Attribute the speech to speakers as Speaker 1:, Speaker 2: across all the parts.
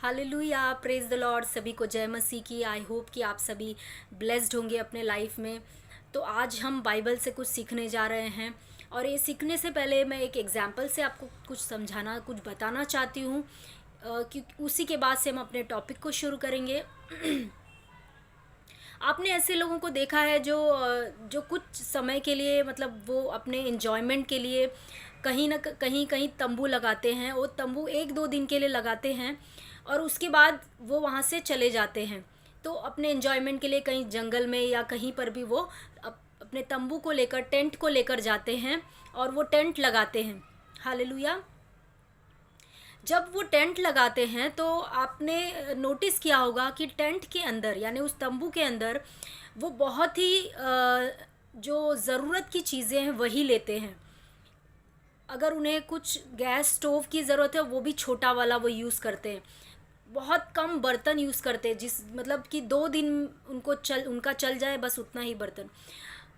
Speaker 1: Hallelujah, praise the Lord. सभी को जय मसीह की। आई होप कि आप सभी ब्लेस्ड होंगे अपने लाइफ में। तो आज हम बाइबल से कुछ सीखने जा रहे हैं, और ये सीखने से पहले मैं एक एग्जाम्पल से आपको कुछ समझाना, कुछ बताना चाहती हूँ, क्योंकि उसी के बाद से हम अपने टॉपिक को शुरू करेंगे। आपने ऐसे लोगों को देखा है जो कुछ समय के लिए, मतलब वो अपने एन्जॉयमेंट के लिए कहीं न कहीं कहीं तंबू लगाते हैं। वो तंबू 1-2 दिन के लिए लगाते हैं और उसके बाद वो वहाँ से चले जाते हैं। तो अपने एन्जॉयमेंट के लिए कहीं जंगल में या कहीं पर भी वो अपने तंबू को लेकर, टेंट को लेकर जाते हैं और वो टेंट लगाते हैं। हालेलुया। जब वो टेंट लगाते हैं तो आपने नोटिस किया होगा कि टेंट के अंदर, यानी उस तंबू के अंदर, वो बहुत ही जो ज़रूरत की चीज़ें हैं वही लेते हैं। अगर उन्हें कुछ गैस स्टोव की ज़रूरत है, वो भी छोटा वाला वो यूज़ करते हैं। बहुत कम बर्तन यूज़ करते हैं, जिस मतलब कि 2 दिन उनका चल जाए, बस उतना ही बर्तन।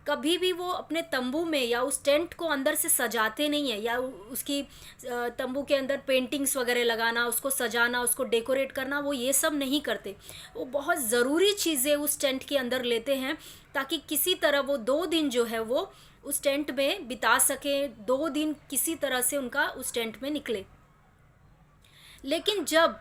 Speaker 1: कभी भी वो अपने तंबू में या उस टेंट को अंदर से सजाते नहीं है, या उसकी तंबू के अंदर पेंटिंग्स वगैरह लगाना, उसको सजाना, उसको डेकोरेट करना, वो ये सब नहीं करते। वो बहुत ज़रूरी चीज़ें उस टेंट के अंदर लेते हैं, ताकि किसी तरह वो 2 दिन जो है वो उस टेंट में बिता सकें। 2 दिन किसी तरह से उनका उस टेंट में निकले। लेकिन जब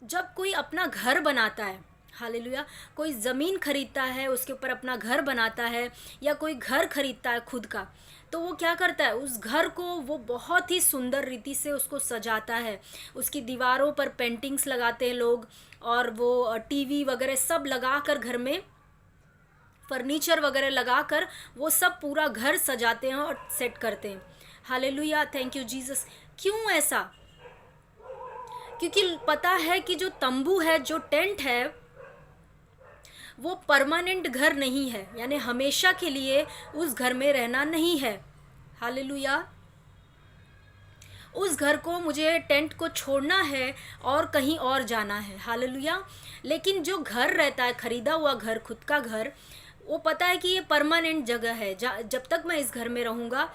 Speaker 1: जब कोई अपना घर बनाता है, हालेलुया, कोई ज़मीन खरीदता है, उसके ऊपर अपना घर बनाता है, या कोई घर खरीदता है खुद का, तो वो क्या करता है, उस घर को वो बहुत ही सुंदर रीति से उसको सजाता है। उसकी दीवारों पर पेंटिंग्स लगाते हैं लोग, और वो टीवी वगैरह सब लगा कर, घर में फर्नीचर वगैरह लगा कर वो सब पूरा घर सजाते हैं और सेट करते हैं। Hallelujah, thank you Jesus. क्यों ऐसा? क्योंकि पता है कि जो तंबू है, जो टेंट है, वो परमानेंट घर नहीं है, यानी हमेशा के लिए उस घर में रहना नहीं है। हालेलुया। उस घर को, मुझे टेंट को छोड़ना है और कहीं और जाना है। हालेलुया। लेकिन जो घर रहता है, खरीदा हुआ घर, खुद का घर, वो पता है कि ये परमानेंट जगह है। जब तक मैं इस घर में रहूँगा,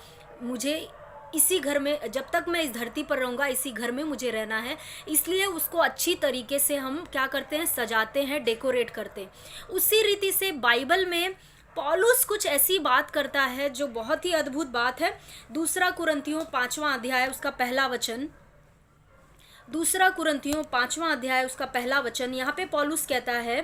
Speaker 1: मुझे इसी घर में, जब तक मैं इस धरती पर रहूँगा, इसी घर में मुझे रहना है। इसलिए उसको अच्छी तरीके से हम क्या करते हैं, सजाते हैं, डेकोरेट करते हैं। उसी रीति से बाइबल में पौलुस कुछ ऐसी बात करता है जो बहुत ही अद्भुत बात है। 2 कुरिन्थियों 5वां अध्याय उसका पहला वचन, 2 कुरिन्थियों 5वां अध्याय उसका पहला वचन, यहाँ पे पौलुस कहता है,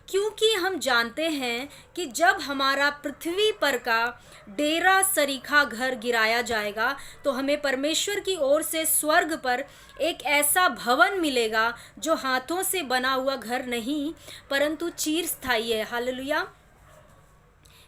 Speaker 1: क्योंकि हम जानते हैं कि जब हमारा पृथ्वी पर का डेरा सरीखा घर गिराया जाएगा, तो हमें परमेश्वर की ओर से स्वर्ग पर एक ऐसा भवन मिलेगा जो हाथों से बना हुआ घर नहीं, परंतु चिरस्थायी है। हालेलुया।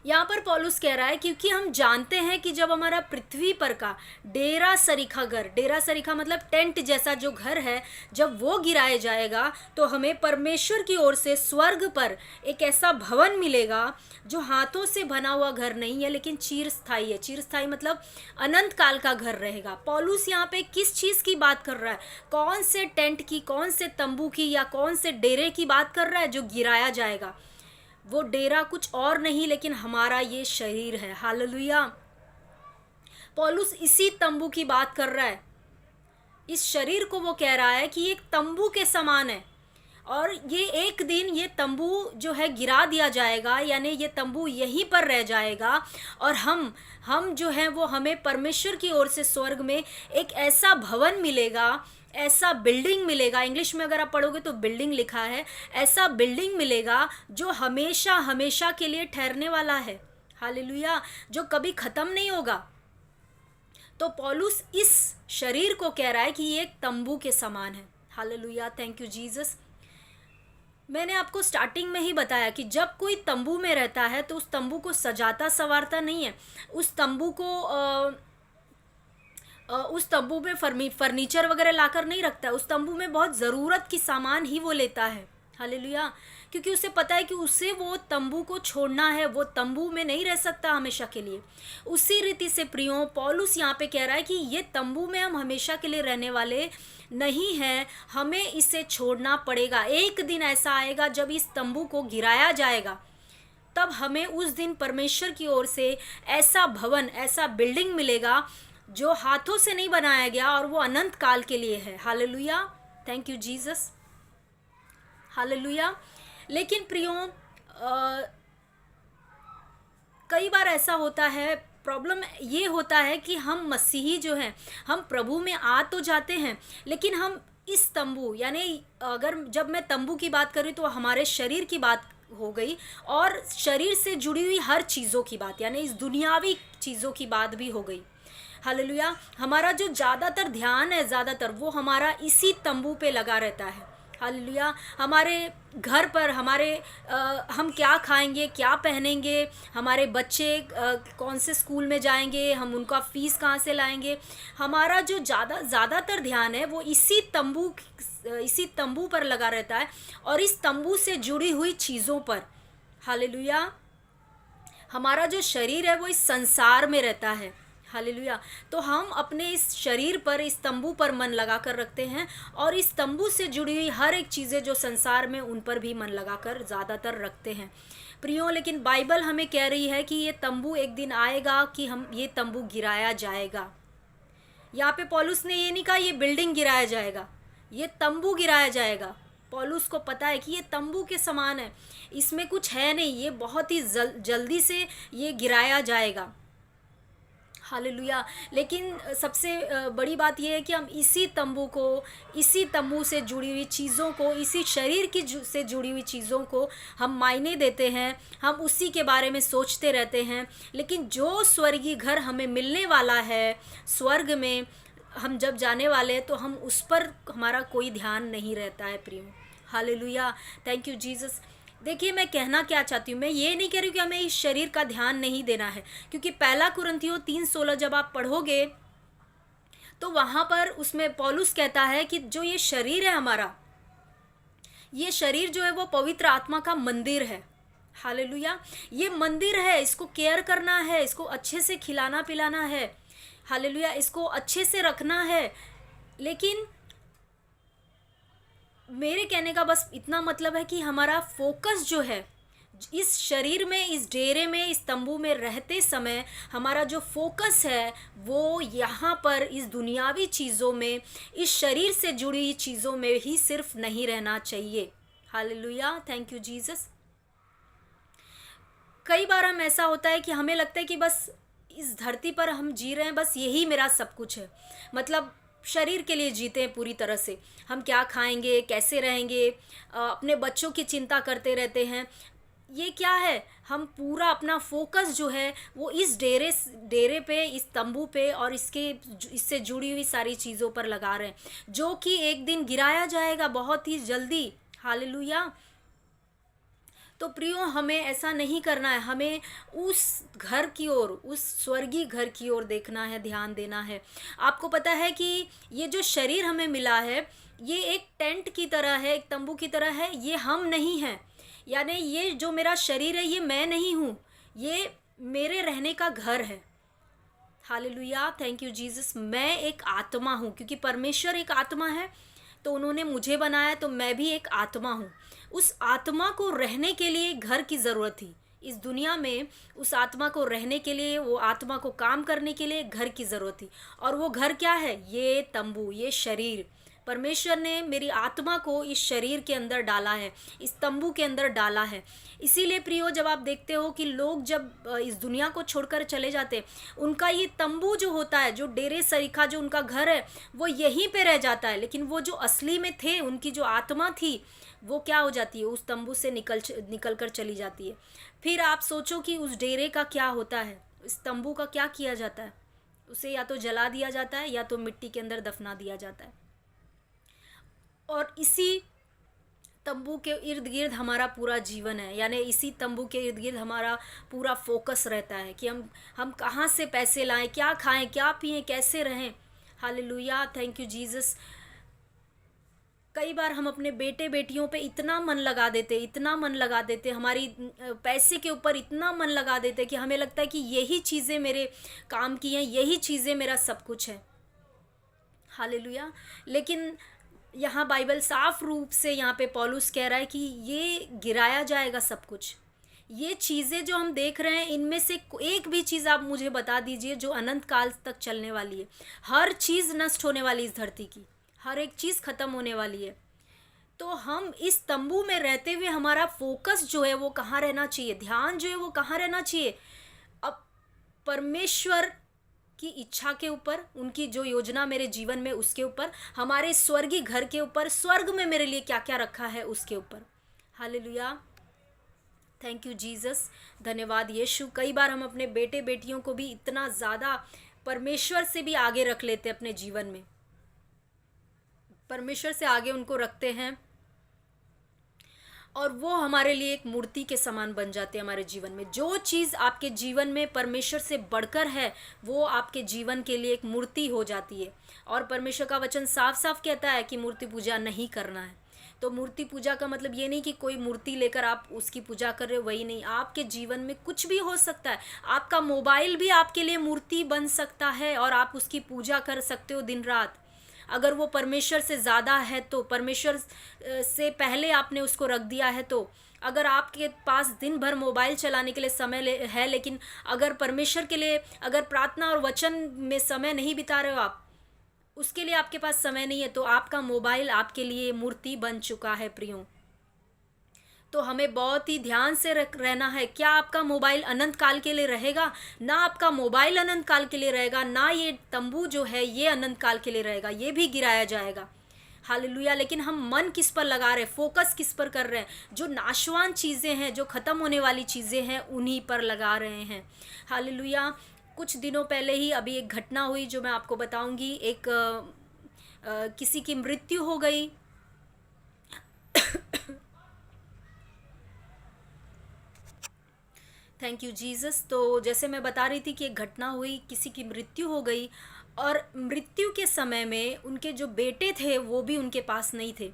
Speaker 1: यहाँ पर पौलुस कह रहा है, क्योंकि हम जानते हैं कि जब हमारा पृथ्वी पर का डेरा सरीखा घर, डेरा सरीखा मतलब टेंट जैसा जो घर है, जब वो गिराया जाएगा, तो हमें परमेश्वर की ओर से स्वर्ग पर एक ऐसा भवन मिलेगा जो हाथों से बना हुआ घर नहीं है, लेकिन चिरस्थायी है। चिरस्थायी मतलब अनंत काल का घर रहेगा। पौलुस यहाँ पे किस चीज़ की बात कर रहा है? कौन से टेंट की, कौन से तंबू की, या कौन से डेरे की बात कर रहा है जो गिराया जाएगा? वो डेरा कुछ और नहीं, लेकिन हमारा ये शरीर है। हालेलुया। पौलुस इसी तंबू की बात कर रहा है। इस शरीर को वो कह रहा है कि एक तंबू के समान है, और ये एक दिन ये तंबू जो है गिरा दिया जाएगा, यानी ये तंबू यहीं पर रह जाएगा, और हम जो हैं वो, हमें परमेश्वर की ओर से स्वर्ग में एक ऐसा भवन मिलेगा, ऐसा बिल्डिंग मिलेगा। इंग्लिश में अगर आप पढ़ोगे तो बिल्डिंग लिखा है। ऐसा बिल्डिंग मिलेगा जो हमेशा हमेशा के लिए ठहरने वाला है। हालेलुया। जो कभी ख़त्म नहीं होगा। तो पौलुस इस शरीर को कह रहा है कि ये एक तंबू के समान है। Hallelujah, thank you Jesus. मैंने आपको स्टार्टिंग में ही बताया कि जब कोई तंबू में रहता है तो उस तंबू को सजाता संवारता नहीं है। उस तंबू को उस तंबू में फर्नीचर वगैरह लाकर नहीं रखता है। उस तंबू में बहुत ज़रूरत की सामान ही वो लेता है। हालेलुया। क्योंकि उसे पता है कि उसे वो तंबू को छोड़ना है, वो तंबू में नहीं रह सकता हमेशा के लिए। उसी रीति से प्रियो, पौलुस यहाँ पे कह रहा है कि ये तंबू में हम हमेशा के लिए रहने वाले नहीं हैं, हमें इसे छोड़ना पड़ेगा। एक दिन ऐसा आएगा जब इस तंबू को गिराया जाएगा, तब हमें उस दिन परमेश्वर की ओर से ऐसा भवन, ऐसा बिल्डिंग मिलेगा जो हाथों से नहीं बनाया गया और वो अनंत काल के लिए है। Hallelujah, thank you Jesus, hallelujah. लेकिन प्रियो, कई बार ऐसा होता है, प्रॉब्लम ये होता है कि हम मसीही जो हैं, हम प्रभु में आ तो जाते हैं, लेकिन हम इस तंबू, यानी अगर जब मैं तंबू की बात करूँ तो हमारे शरीर की बात हो गई, और शरीर से जुड़ी हुई हर चीज़ों की बात, यानी इस दुनियावी चीज़ों की बात भी हो गई। हालेलुया। हमारा जो ज़्यादातर ध्यान है, ज़्यादातर वो हमारा इसी तंबू पे लगा रहता है। हालेलुया। हमारे घर पर हम क्या खाएंगे, क्या पहनेंगे, हमारे बच्चे कौन से स्कूल में जाएंगे, हम उनका फीस कहाँ से लाएंगे, हमारा जो ज़्यादातर ध्यान है वो इसी तंबू पर लगा रहता है, और इस तंबू से जुड़ी हुई चीज़ों पर। हालेलुया। हमारा जो शरीर है वो इस संसार में रहता है। हालेलुया। तो हम अपने इस शरीर पर, इस तंबू पर मन लगा कर रखते हैं, और इस तंबू से जुड़ी हुई हर एक चीज़ें जो संसार में, उन पर भी मन लगा कर ज़्यादातर रखते हैं प्रियो। लेकिन बाइबल हमें कह रही है कि ये तंबू एक दिन आएगा कि ये तंबू गिराया जाएगा। यहाँ पे पौलुस ने ये नहीं कहा ये बिल्डिंग गिराया जाएगा, ये तंबू गिराया जाएगा। पौलुस को पता है कि ये तंबू के समान है, इसमें कुछ है नहीं, ये बहुत ही जल्दी से ये गिराया जाएगा। हालेलुया। लेकिन सबसे बड़ी बात यह है कि हम इसी तंबू से जुड़ी हुई चीज़ों को, इसी शरीर से जुड़ी हुई चीज़ों को हम मायने देते हैं, हम उसी के बारे में सोचते रहते हैं। लेकिन जो स्वर्गीय घर हमें मिलने वाला है, स्वर्ग में हम जब जाने वाले हैं, तो हम उस पर हमारा कोई ध्यान नहीं रहता है प्रियो। Hallelujah, thank you Jesus. देखिए, मैं कहना क्या चाहती हूँ, मैं ये नहीं कह रही हूँ कि हमें इस शरीर का ध्यान नहीं देना है, क्योंकि पहला कुरिन्थियों 3:16 जब आप पढ़ोगे तो वहाँ पर उसमें पौलुस कहता है कि जो ये शरीर है हमारा, ये शरीर जो है वो पवित्र आत्मा का मंदिर है। हालेलुया। ये मंदिर है, इसको केयर करना है, इसको अच्छे से खिलाना पिलाना है। हालेलुया, इसको अच्छे से रखना है। लेकिन मेरे कहने का बस इतना मतलब है कि हमारा फोकस जो है इस शरीर में, इस डेरे में, इस तंबू में रहते समय, हमारा जो फोकस है वो यहाँ पर इस दुनियावी चीज़ों में, इस शरीर से जुड़ी चीज़ों में ही सिर्फ नहीं रहना चाहिए। Hallelujah, thank you Jesus. कई बार हम ऐसा होता है कि हमें लगता है कि बस इस धरती पर हम जी रहे हैं, बस यही मेरा सब कुछ है, मतलब शरीर के लिए जीते हैं पूरी तरह से। हम क्या खाएंगे, कैसे रहेंगे, अपने बच्चों की चिंता करते रहते हैं। ये क्या है, हम पूरा अपना फोकस जो है वो इस डेरे पे, इस तंबू पे और इससे जुड़ी हुई सारी चीज़ों पर लगा रहे हैं, जो कि एक दिन गिराया जाएगा बहुत ही जल्दी। हालेलुया। तो प्रियो, हमें ऐसा नहीं करना है, हमें उस घर की ओर, उस स्वर्गीय घर की ओर देखना है, ध्यान देना है। आपको पता है कि ये जो शरीर हमें मिला है, ये एक टेंट की तरह है, एक तंबू की तरह है, ये हम नहीं हैं। यानी ये जो मेरा शरीर है, ये मैं नहीं हूँ, ये मेरे रहने का घर है। Hallelujah, thank you Jesus. मैं एक आत्मा हूँ, क्योंकि परमेश्वर एक आत्मा है, तो उन्होंने मुझे बनाया, तो मैं भी एक आत्मा हूँ। उस आत्मा को रहने के लिए घर की ज़रूरत थी इस दुनिया में। उस आत्मा को रहने के लिए, वो आत्मा को काम करने के लिए घर की ज़रूरत थी। और वो घर क्या है? ये तंबू, ये शरीर। परमेश्वर ने मेरी आत्मा को इस शरीर के अंदर डाला है, इस तंबू के अंदर डाला है। इसीलिए प्रियो, जब आप देखते हो कि लोग जब इस दुनिया को छोड़कर चले जाते हैं, उनका ये तंबू जो होता है, जो डेरे सरीखा जो उनका घर है, वो यहीं पे रह जाता है। लेकिन वो जो असली में थे, उनकी जो आत्मा थी, वो क्या हो जाती है? उस तंबू से निकल कर चली जाती है। फिर आप सोचो कि उस डेरे का क्या होता है, इस तंबू का क्या किया जाता है? उसे या तो जला दिया जाता है, या तो मिट्टी के अंदर दफना दिया जाता है। और इसी तंबू के इर्द गिर्द हमारा पूरा जीवन है, यानी इसी तंबू के इर्द गिर्द हमारा पूरा फोकस रहता है कि हम कहाँ से पैसे लाएं, क्या खाएं, क्या पिएं, कैसे रहें। Hallelujah, thank you Jesus. कई बार हम अपने बेटे बेटियों पे इतना मन लगा देते, हमारी पैसे के ऊपर इतना मन लगा देते कि हमें लगता है कि यही चीज़ें मेरे काम की हैं, यही चीज़ें मेरा सब कुछ है। हालेलुया। लेकिन यहाँ बाइबल साफ रूप से यहाँ पे पौलुस कह रहा है कि ये गिराया जाएगा सब कुछ, ये चीज़ें जो हम देख रहे हैं, इनमें से एक भी चीज़ आप मुझे बता दीजिए जो अनंत काल तक चलने वाली है। हर चीज़ नष्ट होने वाली इस धरती की, हर एक चीज़ खत्म होने वाली है। तो हम इस तंबू में रहते हुए हमारा फोकस जो है वो कहाँ रहना चाहिए, ध्यान जो है वो कहाँ रहना चाहिए? अब परमेश्वर की इच्छा के ऊपर, उनकी जो योजना मेरे जीवन में उसके ऊपर, हमारे स्वर्गीय घर के ऊपर, स्वर्ग में मेरे लिए क्या क्या रखा है उसके ऊपर। हालेलुया, थैंक यू जीसस, धन्यवाद यीशु। कई बार हम अपने बेटे बेटियों को भी इतना ज़्यादा परमेश्वर से भी आगे रख लेते हैं अपने जीवन में, परमेश्वर से आगे उनको रखते हैं और वो हमारे लिए एक मूर्ति के समान बन जाते हैं हमारे जीवन में। जो चीज़ आपके जीवन में परमेश्वर से बढ़कर है वो आपके जीवन के लिए एक मूर्ति हो जाती है। और परमेश्वर का वचन साफ साफ कहता है कि मूर्ति पूजा नहीं करना है। तो मूर्ति पूजा का मतलब ये नहीं कि कोई मूर्ति लेकर आप उसकी पूजा कर रहे हो, वही नहीं। आपके जीवन में कुछ भी हो सकता है। आपका मोबाइल भी आपके लिए मूर्ति बन सकता है और आप उसकी पूजा कर सकते हो दिन रात। अगर वो परमेश्वर से ज़्यादा है तो, परमेश्वर से पहले आपने उसको रख दिया है तो, अगर आपके पास दिन भर मोबाइल चलाने के लिए समय है, लेकिन अगर परमेश्वर के लिए, अगर प्रार्थना और वचन में समय नहीं बिता रहे हो आप, उसके लिए आपके पास समय नहीं है, तो आपका मोबाइल आपके लिए मूर्ति बन चुका है प्रियो। तो हमें बहुत ही ध्यान से रहना है। क्या आपका मोबाइल अनंत काल के लिए रहेगा? ना आपका मोबाइल अनंत काल के लिए रहेगा, ना ये तंबू जो है ये अनंत काल के लिए रहेगा, ये भी गिराया जाएगा। हालेलुया। लेकिन हम मन किस पर लगा रहे हैं, फोकस किस पर कर रहे हैं? जो नाशवान चीज़ें हैं, जो ख़त्म होने वाली चीज़ें हैं, उन्हीं पर लगा रहे हैं। हालेलुया। कुछ दिनों पहले ही अभी एक घटना हुई जो मैं आपको बताऊंगी। एक किसी की मृत्यु हो गई। Thank you Jesus. तो जैसे मैं बता रही थी कि एक घटना हुई, किसी की मृत्यु हो गई और मृत्यु के समय में उनके जो बेटे थे वो भी उनके पास नहीं थे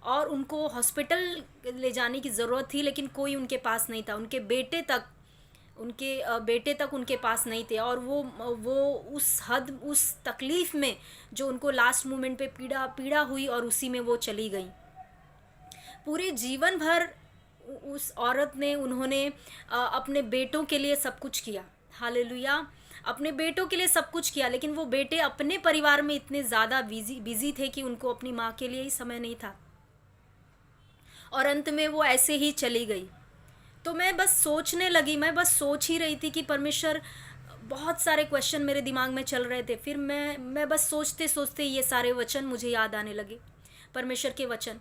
Speaker 1: और उनको हॉस्पिटल ले जाने की ज़रूरत थी, लेकिन कोई उनके पास नहीं था। उनके बेटे तक उनके पास नहीं थे और वो उस हद, उस तकलीफ़ में जो उनको लास्ट मोमेंट पे पीड़ा हुई और उसी में वो चली गई। पूरे जीवन भर उस औरत ने, उन्होंने अपने बेटों के लिए सब कुछ किया। हालेलुया। अपने बेटों के लिए सब कुछ किया, लेकिन वो बेटे अपने परिवार में इतने ज़्यादा बिजी थे कि उनको अपनी माँ के लिए ही समय नहीं था और अंत में वो ऐसे ही चली गई। तो मैं बस सोचने लगी, मैं बस सोच ही रही थी कि परमेश्वर, बहुत सारे क्वेश्चन मेरे दिमाग में चल रहे थे। फिर मैं बस सोचते सोचते ये सारे वचन मुझे याद आने लगे, परमेश्वर के वचन,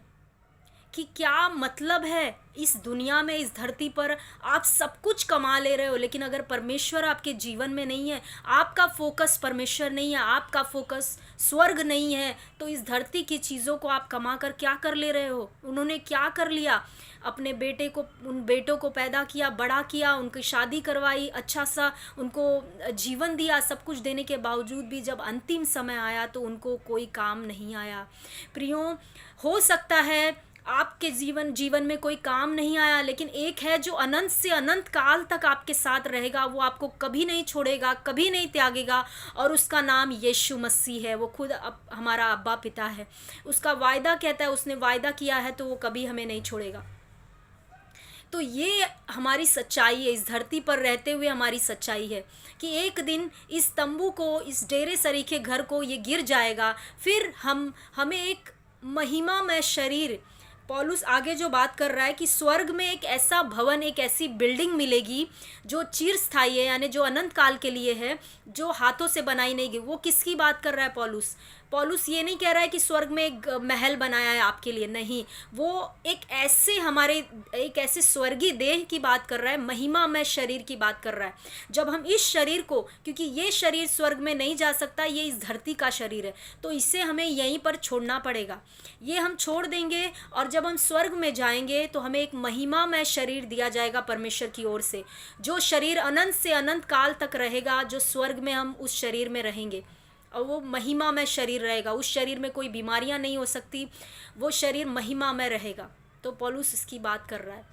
Speaker 1: कि क्या मतलब है इस दुनिया में, इस धरती पर आप सब कुछ कमा ले रहे हो, लेकिन अगर परमेश्वर आपके जीवन में नहीं है, आपका फोकस परमेश्वर नहीं है, आपका फोकस स्वर्ग नहीं है, तो इस धरती की चीज़ों को आप कमा कर क्या कर ले रहे हो? उन्होंने क्या कर लिया? अपने बेटे को, उन बेटों को पैदा किया, बड़ा किया, उनकी शादी करवाई, अच्छा सा उनको जीवन दिया, सब कुछ देने के बावजूद भी जब अंतिम समय आया तो उनको कोई काम नहीं आया। प्रियो, हो सकता है आपके जीवन में कोई काम नहीं आया, लेकिन एक है जो अनंत से अनंत काल तक आपके साथ रहेगा। वो आपको कभी नहीं छोड़ेगा, कभी नहीं त्यागेगा, और उसका नाम यीशु मसीह है। वो खुद हमारा अब्बा पिता है। उसका वायदा कहता है, उसने वायदा किया है तो वो कभी हमें नहीं छोड़ेगा। तो ये हमारी सच्चाई है, इस धरती पर रहते हुए हमारी सच्चाई है कि एक दिन इस तंबू को, इस डेरे सरीखे घर को ये गिर जाएगा। फिर हमें एक महिमामय शरीर, पौलुस आगे जो बात कर रहा है कि स्वर्ग में एक ऐसा भवन, एक ऐसी बिल्डिंग मिलेगी जो चिरस्थायी है, यानी जो अनंत काल के लिए है, जो हाथों से बनाई नहीं गई। वो किसकी बात कर रहा है पौलुस? पौलुस ये नहीं कह रहा है कि स्वर्ग में एक महल बनाया है आपके लिए, नहीं। वो एक ऐसे स्वर्गीय देह की बात कर रहा है, महिमामय शरीर की बात कर रहा है। जब हम इस शरीर को, क्योंकि ये शरीर स्वर्ग में नहीं जा सकता, ये इस धरती का शरीर है, तो इसे हमें यहीं पर छोड़ना पड़ेगा। ये हम छोड़ देंगे और जब हम स्वर्ग में जाएंगे तो हमें एक महिमामय शरीर दिया जाएगा परमेश्वर की ओर से, जो शरीर अनंत से अनंत काल तक रहेगा, जो स्वर्ग में हम उस शरीर में रहेंगे और वो महिमामय शरीर रहेगा। उस शरीर में कोई बीमारियां नहीं हो सकती, वो शरीर महिमामय रहेगा। तो पौलुस इसकी बात कर रहा है।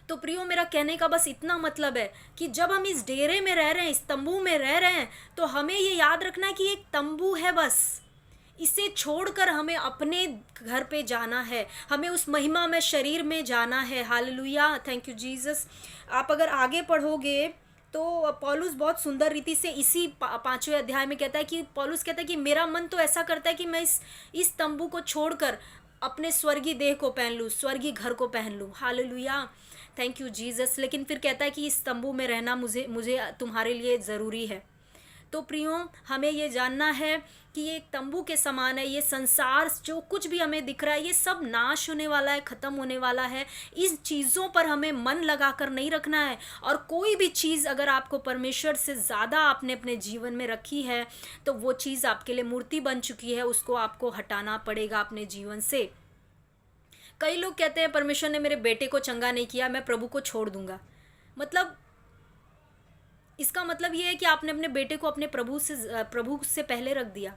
Speaker 1: तो प्रियो, मेरा कहने का बस इतना मतलब है कि जब हम इस डेरे में रह रहे हैं, इस तंबू में रह रहे हैं, तो हमें ये याद रखना है कि एक तंबू है बस। इसे छोड़कर हमें अपने घर पे जाना है, हमें उस महिमा में शरीर में जाना है। Hallelujah, thank you Jesus. आप अगर आगे पढ़ोगे तो पौलुस बहुत सुंदर रीति से इसी 5वें अध्याय में कहता है कि पौलुस कहता है कि मेरा मन तो ऐसा करता है कि मैं इस तंबू को छोड़कर अपने स्वर्गीय देह को पहन लूँ, स्वर्गीय घर को पहन लूँ। Hallelujah, thank you Jesus. लेकिन फिर कहता है कि इस तंबू में रहना मुझे तुम्हारे लिए ज़रूरी है। तो प्रियो, हमें ये जानना है कि ये एक तंबू के समान है। ये संसार जो कुछ भी हमें दिख रहा है ये सब नाश होने वाला है, ख़त्म होने वाला है। इन चीज़ों पर हमें मन लगाकर नहीं रखना है। और कोई भी चीज़ अगर आपको परमेश्वर से ज़्यादा आपने अपने जीवन में रखी है तो वो चीज़ आपके लिए मूर्ति बन चुकी है, उसको आपको हटाना पड़ेगा अपने जीवन से। कई लोग कहते हैं परमेश्वर ने मेरे बेटे को चंगा नहीं किया, मैं प्रभु को छोड़ दूंगा। मतलब इसका मतलब ये है कि आपने अपने बेटे को अपने प्रभु से पहले रख दिया।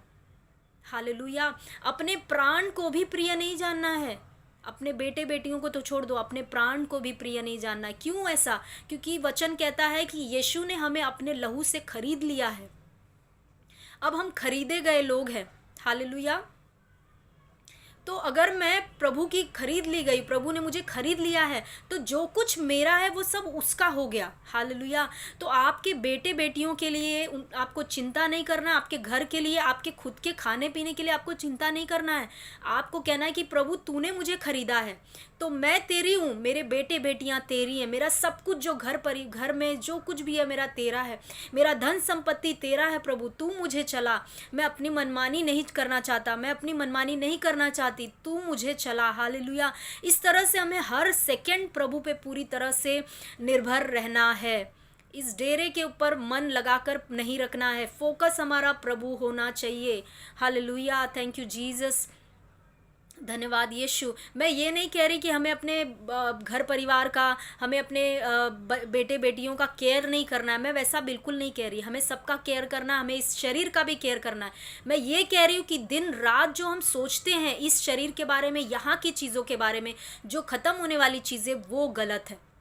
Speaker 1: हालेलुया, अपने प्राण को भी प्रिय नहीं जानना है। अपने बेटे बेटियों को तो छोड़ दो, अपने प्राण को भी प्रिय नहीं जानना है। क्यों ऐसा? क्योंकि वचन कहता है कि यीशु ने हमें अपने लहू से खरीद लिया है। अब हम खरीदे गए लोग हैं। हालेलुया। तो अगर मैं प्रभु की खरीद ली गई, प्रभु ने मुझे खरीद लिया है, तो जो कुछ मेरा है वो सब उसका हो गया। हालेलुया। तो आपके बेटे बेटियों के लिए आपको चिंता नहीं करना, आपके घर के लिए, आपके खुद के खाने पीने के लिए आपको चिंता नहीं करना है। आपको कहना है कि प्रभु तूने मुझे खरीदा है तो मैं तेरी हूँ, मेरे बेटे बेटियाँ तेरी हैं, मेरा सब कुछ जो घर में जो कुछ भी है मेरा तेरा है, मेरा धन संपत्ति तेरा है। प्रभु तू मुझे चला, मैं अपनी मनमानी नहीं करना चाहता, मैं अपनी मनमानी नहीं करना चाहती, तू मुझे चला। हालेलुया। इस तरह से हमें हर सेकंड प्रभु पे पूरी तरह से निर्भर रहना है। इस डेरे के ऊपर मन लगाकर नहीं रखना है, फोकस हमारा प्रभु होना चाहिए। हालेलुया, थैंक यू जीसस, धन्यवाद यीशु। मैं ये नहीं कह रही कि हमें अपने घर परिवार का, हमें अपने बेटे बेटियों का केयर नहीं करना है, मैं वैसा बिल्कुल नहीं कह रही। हमें सबका केयर करना है, हमें इस शरीर का भी केयर करना है। मैं ये कह रही हूँ कि दिन रात जो हम सोचते हैं इस शरीर के बारे में, यहाँ की चीज़ों के बारे में, जो ख़त्म होने वाली चीज़ें, वो गलत है।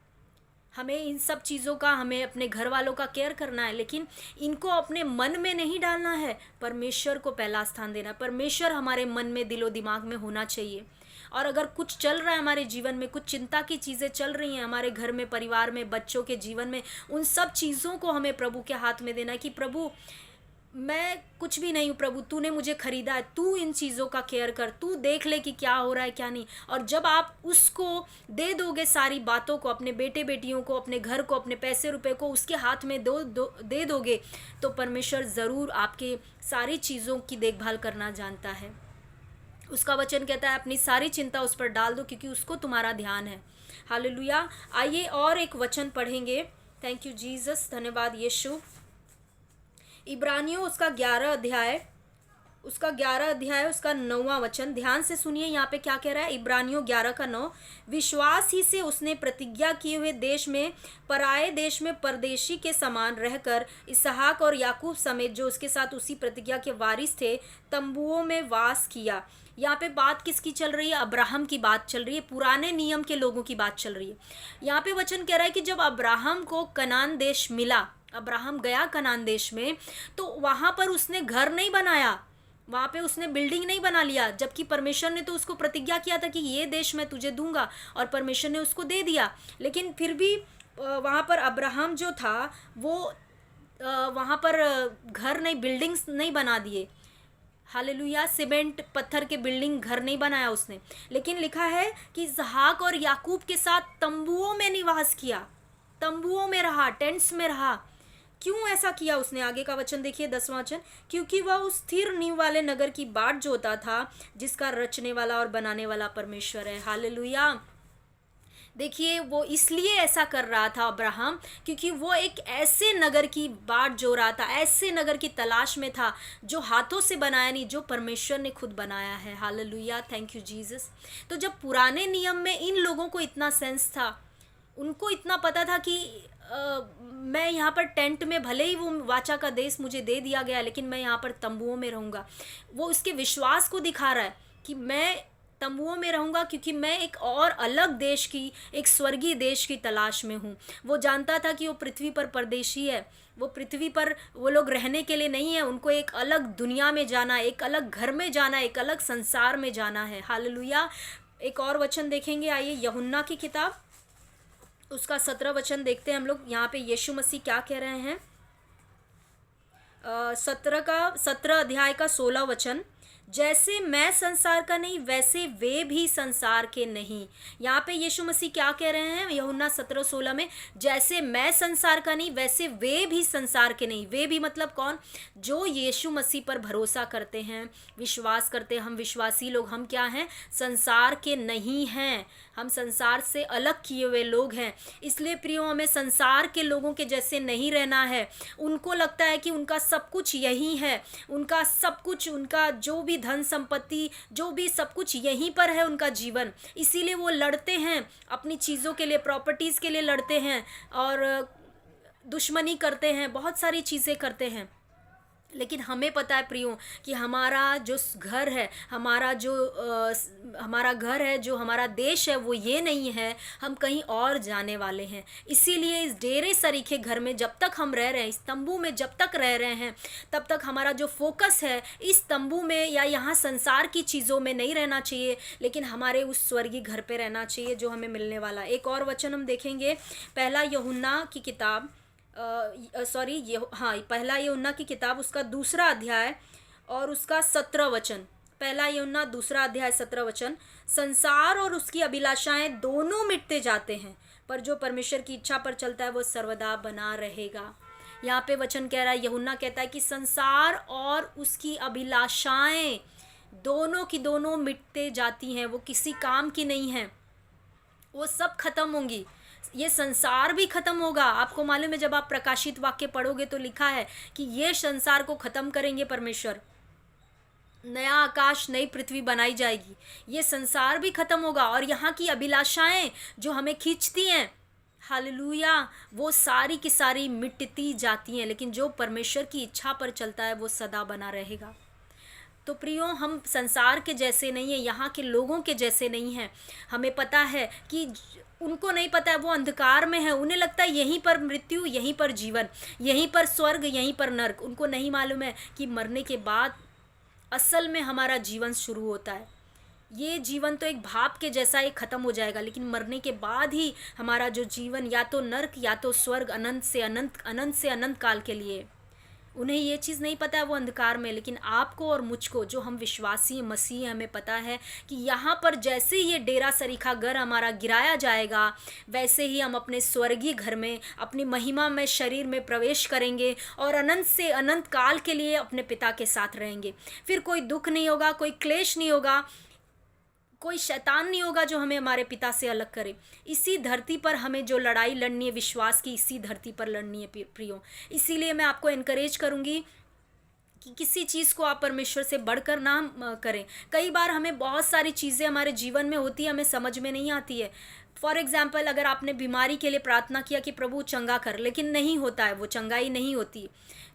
Speaker 1: हमें इन सब चीज़ों का, हमें अपने घर वालों का केयर करना है, लेकिन इनको अपने मन में नहीं डालना है। परमेश्वर को पहला स्थान देना। परमेश्वर हमारे मन में, दिलो दिमाग में होना चाहिए। और अगर कुछ चल रहा है हमारे जीवन में, कुछ चिंता की चीज़ें चल रही हैं हमारे घर में, परिवार में, बच्चों के जीवन में, उन सब चीज़ों को हमें प्रभु के हाथ में देना है कि प्रभु मैं कुछ भी नहीं हूँ, प्रभु तूने मुझे खरीदा है, तू इन चीज़ों का केयर कर, तू देख ले कि क्या हो रहा है क्या नहीं। और जब आप उसको दे दोगे सारी बातों को, अपने बेटे बेटियों को, अपने घर को, अपने पैसे रुपए को उसके हाथ में दे दोगे, तो परमेश्वर ज़रूर आपके सारी चीज़ों की देखभाल करना जानता है। उसका वचन कहता है अपनी सारी चिंता उस पर डाल दो क्योंकि उसको तुम्हारा ध्यान है। हालेलुया। आइए और एक वचन पढ़ेंगे। थैंक यू जीसस, धन्यवाद यीशु। इब्रानियों उसका 11 अध्याय उसका 9वां वचन, ध्यान से सुनिए यहाँ पे क्या कह रहा है। इब्रानियों 11 का 9, विश्वास ही से उसने प्रतिज्ञा किए हुए देश में, पराए देश में परदेशी के समान रहकर इसहाक और याकूब समेत जो उसके साथ उसी प्रतिज्ञा के वारिस थे, तंबुओं में वास किया। यहाँ पे बात किसकी चल रही है? अब्राहम की बात चल रही है, पुराने नियम के लोगों की बात चल रही है। यहाँ पे वचन कह रहा है कि जब अब्राहम को कनान देश मिला, अब्राहम गया कनान देश में, तो वहाँ पर उसने घर नहीं बनाया, वहाँ पे उसने बिल्डिंग नहीं बना लिया, जबकि परमेश्वर ने तो उसको प्रतिज्ञा किया था कि ये देश मैं तुझे दूंगा, और परमेश्वर ने उसको दे दिया। लेकिन फिर भी वहाँ पर अब्राहम जो था वो वहाँ पर घर नहीं, बिल्डिंग्स नहीं बना दिए। हालेलुया। सीमेंट पत्थर के बिल्डिंग घर नहीं बनाया उसने, लेकिन लिखा है कि इसहाक और याकूब के साथ तंबुओं में निवास किया, तंबुओं में रहा, टेंट्स में रहा। क्यों ऐसा किया उसने? आगे का वचन देखिए, 10वां वचन, क्योंकि वह उस स्थिर नींव वाले नगर की बाट जोता था जिसका रचने वाला और बनाने वाला परमेश्वर है। हालेलुया। देखिए वो इसलिए ऐसा कर रहा था अब्राहम, क्योंकि वो एक ऐसे नगर की बाट जो रहा था, ऐसे नगर की तलाश में था जो हाथों से बनाया नहीं, जो परमेश्वर ने खुद बनाया है। Hallelujah, thank you Jesus. तो जब पुराने नियम में इन लोगों को इतना सेंस था, उनको इतना पता था कि मैं यहाँ पर टेंट में, भले ही वो वाचा का देश मुझे दे दिया गया, लेकिन मैं यहाँ पर तंबुओं में रहूँगा। वो उसके विश्वास को दिखा रहा है कि मैं तंबुओं में रहूँगा क्योंकि मैं एक और अलग देश की, एक स्वर्गीय देश की तलाश में हूँ। वो जानता था कि वो पृथ्वी पर परदेशी है, वो पृथ्वी पर वो लोग रहने के लिए नहीं है, उनको एक अलग दुनिया में जाना, एक अलग घर में जाना, एक अलग संसार में जाना है। हालेलुया। एक और वचन देखेंगे, आइए यूहन्ना की किताब, उसका 17 वचन देखते हैं हम लोग। यहाँ पे यीशु मसीह क्या कह रहे हैं। 17 अध्याय का 16 वचन, जैसे मैं संसार का नहीं वैसे वे भी संसार के नहीं। यहाँ पे यीशु मसीह क्या कह रहे हैं यूहन्ना 17:16 में, जैसे मैं संसार का नहीं वैसे वे भी संसार के नहीं। वे भी मतलब कौन? जो यीशु मसीह पर भरोसा करते हैं, विश्वास करते हैं। हम विश्वासी लोग, हम क्या हैं? संसार के नहीं हैं, हम संसार से अलग किए हुए लोग हैं। इसलिए प्रियो, हमें संसार के लोगों के जैसे नहीं रहना है। उनको लगता है कि उनका सब कुछ यही है, उनका सब कुछ, उनका जो भी धन संपत्ति, जो भी सब कुछ यहीं पर है उनका जीवन। इसीलिए वो लड़ते हैं अपनी चीज़ों के लिए, प्रॉपर्टीज़ के लिए लड़ते हैं और दुश्मनी करते हैं, बहुत सारी चीज़ें करते हैं। लेकिन हमें पता है प्रियो कि हमारा जो घर है, हमारा घर है, जो हमारा देश है, वो ये नहीं है, हम कहीं और जाने वाले हैं। इसीलिए इस डेरे सरीखे घर में जब तक हम रह रहे हैं, इस तंबू में जब तक रह रहे हैं, तब तक हमारा जो फोकस है इस तंबू में या यहाँ संसार की चीज़ों में नहीं रहना चाहिए, लेकिन हमारे उस स्वर्गीय घर पे रहना चाहिए जो हमें मिलने वाला। एक और वचन हम देखेंगे, पहला यूहन्ना की किताब, पहला यूहन्ना की किताब, उसका 2 अध्याय और उसका 17 वचन। पहला यूहन्ना 2 अध्याय 17 वचन, संसार और उसकी अभिलाषाएं दोनों मिटते जाते हैं, पर जो परमेश्वर की इच्छा पर चलता है वो सर्वदा बना रहेगा। यहाँ पे वचन कह रहा है, यूहन्ना कहता है कि संसार और उसकी अभिलाषाएं दोनों की दोनों मिटते जाती हैं, वो किसी काम की नहीं हैं, वो सब खत्म होंगी। ये संसार भी खत्म होगा। आपको मालूम है, जब आप प्रकाशित वाक्य पढ़ोगे तो लिखा है कि ये संसार को खत्म करेंगे परमेश्वर, नया आकाश नई पृथ्वी बनाई जाएगी। ये संसार भी खत्म होगा और यहाँ की अभिलाषाएं जो हमें खींचती हैं, हालेलुया, वो सारी की सारी मिटती जाती हैं, लेकिन जो परमेश्वर की इच्छा पर चलता है वो सदा बना रहेगा। तो प्रियो, हम संसार के जैसे नहीं हैं, यहाँ के लोगों के जैसे नहीं हैं। हमें पता है कि उनको नहीं पता है, वो अंधकार में है, उन्हें लगता है यहीं पर मृत्यु, यहीं पर जीवन, यहीं पर स्वर्ग, यहीं पर नर्क। उनको नहीं मालूम है कि मरने के बाद असल में हमारा जीवन शुरू होता है। ये जीवन तो एक भाप के जैसा ही ख़त्म हो जाएगा, लेकिन मरने के बाद ही हमारा जो जीवन या तो नर्क या तो स्वर्ग, अनंत से अनंत काल के लिए। उन्हें ये चीज़ नहीं पता है, वो अंधकार में। लेकिन आपको और मुझको, जो हम विश्वासी मसीह, हमें पता है कि यहाँ पर जैसे ही ये डेरा सरीखा घर हमारा गिराया जाएगा, वैसे ही हम अपने स्वर्गीय घर में, अपनी महिमा में शरीर में प्रवेश करेंगे और अनंत से अनंत काल के लिए अपने पिता के साथ रहेंगे। फिर कोई दुख नहीं होगा, कोई क्लेश नहीं होगा, कोई शैतान नहीं होगा जो हमें हमारे पिता से अलग करे। इसी धरती पर हमें जो लड़ाई लड़नी है विश्वास की, इसी धरती पर लड़नी है प्रियो। इसीलिए मैं आपको एनकरेज करूँगी कि किसी चीज़ को आप परमेश्वर से बढ़कर ना करें। कई बार हमें बहुत सारी चीज़ें हमारे जीवन में होती है, हमें समझ में नहीं आती है। फॉर एग्ज़ाम्पल, अगर आपने बीमारी के लिए प्रार्थना किया कि प्रभु चंगा कर, लेकिन नहीं होता है, वो चंगाई नहीं होती,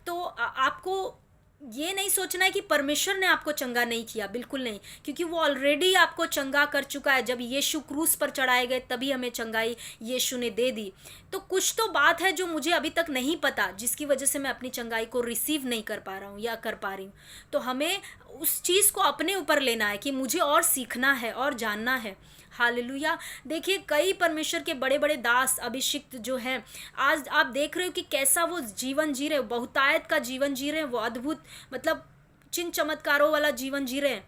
Speaker 1: तो आपको ये नहीं सोचना है कि परमेश्वर ने आपको चंगा नहीं किया, बिल्कुल नहीं, क्योंकि वो ऑलरेडी आपको चंगा कर चुका है। जब यीशु क्रूस पर चढ़ाए गए तभी हमें चंगाई यीशु ने दे दी। तो कुछ तो बात है जो मुझे अभी तक नहीं पता, जिसकी वजह से मैं अपनी चंगाई को रिसीव नहीं कर पा रहा हूँ या कर पा रही हूँ। तो हमें उस चीज़ को अपने ऊपर लेना है कि मुझे और सीखना है और जानना है। हालेलुया। देखिए, कई परमेश्वर के बड़े बड़े दास, अभिषिक्त जो हैं, आज आप देख रहे हो कि कैसा वो जीवन जी रहे हैं, बहुतायत का जीवन जी रहे हैं, वो अद्भुत, मतलब चिन्ह चमत्कारों वाला जीवन जी रहे हैं।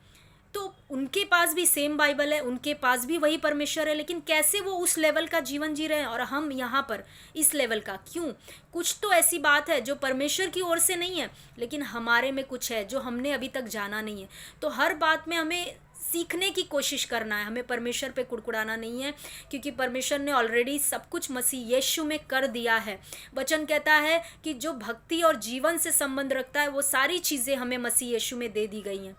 Speaker 1: तो उनके पास भी सेम बाइबल है, उनके पास भी वही परमेश्वर है, लेकिन कैसे वो उस लेवल का जीवन जी रहे हैं और हम यहाँ पर इस लेवल का क्यों? कुछ तो ऐसी बात है जो परमेश्वर की ओर से नहीं है, लेकिन हमारे में कुछ है जो हमने अभी तक जाना नहीं है। तो हर बात में हमें सीखने की कोशिश करना है, हमें परमेश्वर पे कुड़कुड़ाना नहीं है, क्योंकि परमेश्वर ने ऑलरेडी सब कुछ मसीह यीशु में कर दिया है। वचन कहता है कि जो भक्ति और जीवन से संबंध रखता है वो सारी चीज़ें हमें मसीह यीशु में दे दी गई हैं।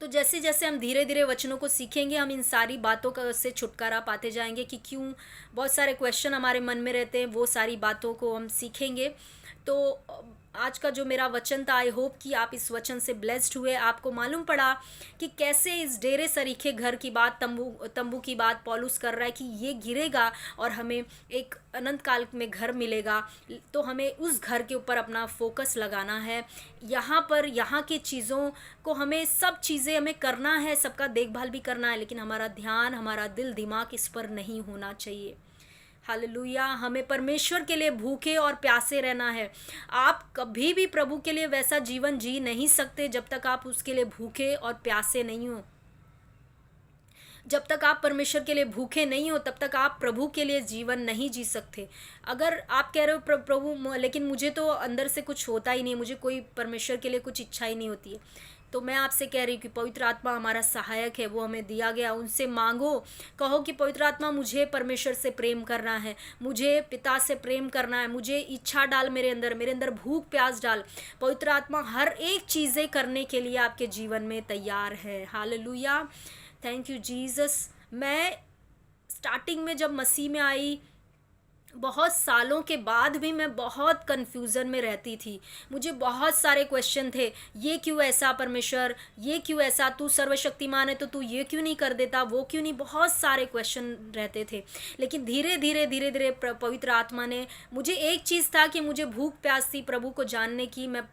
Speaker 1: तो जैसे जैसे हम धीरे धीरे वचनों को सीखेंगे, हम इन सारी बातों का से छुटकारा पाते जाएंगे कि क्यों बहुत सारे क्वेश्चन हमारे मन में रहते हैं, वो सारी बातों को हम सीखेंगे। तो आज का जो मेरा वचन था, आई होप कि आप इस वचन से ब्लेस्ड हुए। आपको मालूम पड़ा कि कैसे इस डेरे सरीखे घर की बात, तंबू की बात पौलुस कर रहा है कि ये गिरेगा और हमें एक अनंत काल में घर मिलेगा। तो हमें उस घर के ऊपर अपना फोकस लगाना है। यहाँ की चीज़ों को हमें, सब चीज़ें हमें करना है, सबका देखभाल भी करना है, लेकिन हमारा ध्यान, हमारा दिल दिमाग इस पर नहीं होना चाहिए। हालेलुया। हमें परमेश्वर के लिए भूखे और प्यासे रहना है। आप कभी भी प्रभु के लिए वैसा जीवन जी नहीं सकते जब तक आप उसके लिए भूखे और प्यासे नहीं हो। जब तक आप परमेश्वर के लिए भूखे नहीं हो तब तक आप प्रभु के लिए जीवन नहीं जी सकते। अगर आप कह रहे हो प्रभु लेकिन मुझे तो अंदर से कुछ होता ही नहीं, मुझे कोई परमेश्वर के लिए कुछ इच्छा ही नहीं होती है, तो मैं आपसे कह रही हूँ कि पवित्र आत्मा हमारा सहायक है, वो हमें दिया गया। उनसे मांगो, कहो कि पवित्र आत्मा मुझे परमेश्वर से प्रेम करना है, मुझे पिता से प्रेम करना है, मुझे इच्छा डाल मेरे अंदर भूख प्यास डाल। पवित्र आत्मा हर एक चीज़ें करने के लिए आपके जीवन में तैयार है। Hallelujah, thank you Jesus. मैं स्टार्टिंग में जब मसीह में आई, बहुत सालों के बाद भी मैं बहुत कन्फ्यूज़न में रहती थी। मुझे बहुत सारे क्वेश्चन थे, ये क्यों ऐसा परमेश्वर, ये क्यों ऐसा, तू सर्वशक्तिमान है तो तू ये क्यों नहीं कर देता, वो क्यों नहीं, बहुत सारे क्वेश्चन रहते थे। लेकिन धीरे धीरे पवित्र आत्मा ने, मुझे एक चीज़ था कि मुझे भूख प्यास थी प्रभु को जानने की। मैं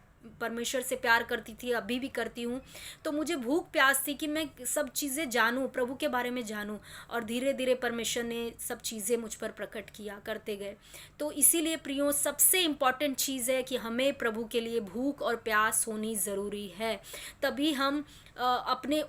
Speaker 1: परमेश्वर से प्यार करती थी, अभी भी करती हूँ, तो मुझे भूख प्यास थी कि मैं सब चीज़ें जानूँ, प्रभु के बारे में जानूँ। और धीरे धीरे परमेश्वर ने सब चीज़ें मुझ पर प्रकट किया करते गए। तो इसीलिए प्रियो, सबसे इम्पॉर्टेंट चीज़ है कि हमें प्रभु के लिए भूख और प्यास होनी ज़रूरी है। तभी हम अपने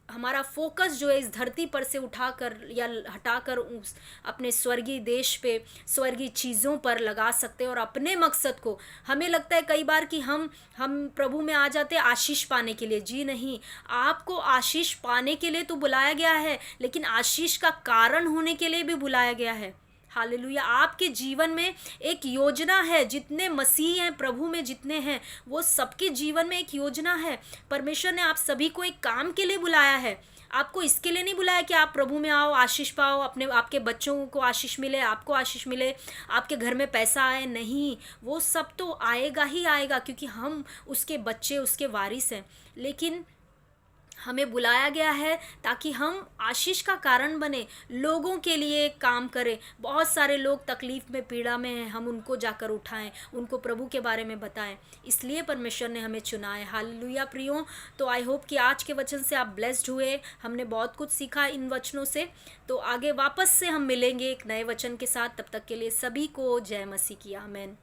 Speaker 1: हमारा फोकस जो है इस धरती पर से उठाकर या हटाकर उस अपने स्वर्गीय देश पे, स्वर्गीय चीज़ों पर लगा सकते हैं और अपने मकसद को, हमें लगता है कई बार कि हम प्रभु में आ जाते हैं आशीष पाने के लिए। जी नहीं, आपको आशीष पाने के लिए तो बुलाया गया है, लेकिन आशीष का कारण होने के लिए भी बुलाया गया है। हालेलुया। आपके जीवन में एक योजना है, जितने मसीह हैं, प्रभु में जितने हैं, वो सबके जीवन में एक योजना है। परमेश्वर ने आप सभी को एक काम के लिए बुलाया है। आपको इसके लिए नहीं बुलाया कि आप प्रभु में आओ, आशीष पाओ, आपके बच्चों को आशीष मिले, आपको आशीष मिले, आपके घर में पैसा आए। नहीं, वो सब तो आएगा ही आएगा, क्योंकि हम उसके बच्चे, उसके वारिस हैं। लेकिन हमें बुलाया गया है ताकि हम आशीष का कारण बने, लोगों के लिए काम करें। बहुत सारे लोग तकलीफ़ में, पीड़ा में हैं, हम उनको जाकर उठाएं, उनको प्रभु के बारे में बताएं। इसलिए परमेश्वर ने हमें चुना है। हालेलुया प्रियो। तो आई होप कि आज के वचन से आप ब्लेस्ड हुए, हमने बहुत कुछ सीखा इन वचनों से। तो आगे वापस से हम मिलेंगे एक नए वचन के साथ। तब तक के लिए सभी को जय मसीह की। आमीन।